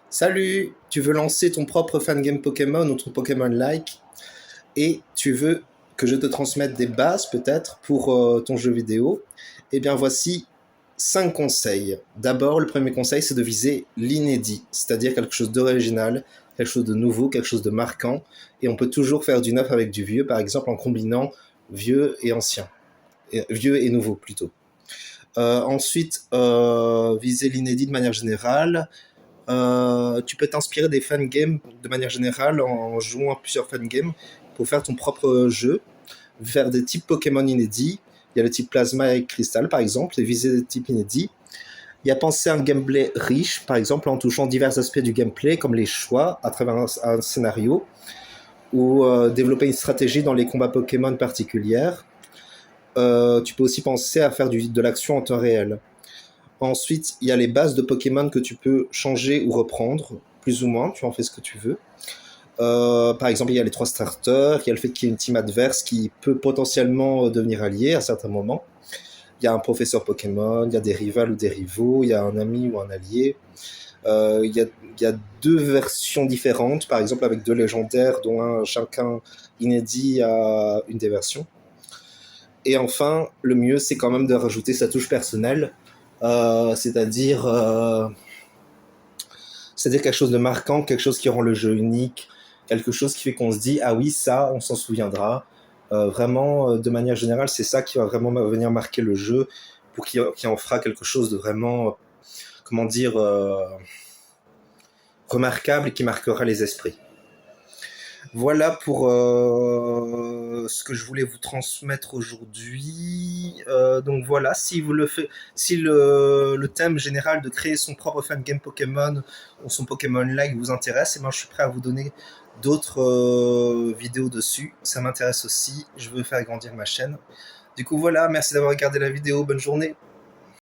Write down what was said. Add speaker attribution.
Speaker 1: Salut, tu veux lancer ton propre fangame Pokémon ou ton Pokémon-like et tu veux que je te transmette des bases peut-être pour ton jeu vidéo. Eh bien voici 5 conseils. D'abord, le premier conseil, c'est de viser l'inédit, c'est-à-dire quelque chose d'original, quelque chose de nouveau, quelque chose de marquant. Et on peut toujours faire du neuf avec du vieux, par exemple en combinant vieux et ancien. Vieux et nouveau plutôt. Ensuite, viser l'inédit de manière générale. Tu peux t'inspirer des fangames de manière générale en jouant à plusieurs fangames pour faire ton propre jeu, faire des types Pokémon inédits. Il y a le type Plasma et Cristal par exemple, et viser des types inédits. Il y a penser à un gameplay riche, par exemple en touchant divers aspects du gameplay, comme les choix à travers un scénario, ou développer une stratégie dans les combats Pokémon particulières. Tu peux aussi penser à faire de l'action en temps réel. Ensuite, il y a les bases de Pokémon que tu peux changer ou reprendre, plus ou moins, tu en fais ce que tu veux. Par exemple, il y a les 3 starters, il y a le fait qu'il y ait une team adverse qui peut potentiellement devenir allié à certains moments. Il y a un professeur Pokémon, il y a des rivales ou des rivaux, il y a un ami ou un allié. Il y a 2 versions différentes, par exemple avec 2 légendaires, dont chacun inédit à une des versions. Et enfin, le mieux, c'est quand même de rajouter sa touche personnelle, c'est-à-dire c'est-à-dire quelque chose de marquant, quelque chose qui rend le jeu unique, quelque chose qui fait qu'on se dit ah oui, ça on s'en souviendra. Vraiment, de manière générale, c'est ça qui va vraiment venir marquer le jeu pour qui en fera quelque chose de vraiment, comment dire, remarquable et qui marquera les esprits. Voilà pour ce que je voulais vous transmettre aujourd'hui. Donc voilà, si vous le faites, si le thème général de créer son propre fangame Pokémon ou son Pokémon Like vous intéresse, et ben je suis prêt à vous donner d'autres vidéos dessus. Ça m'intéresse aussi. Je veux faire grandir ma chaîne. Du coup voilà, merci d'avoir regardé la vidéo. Bonne journée.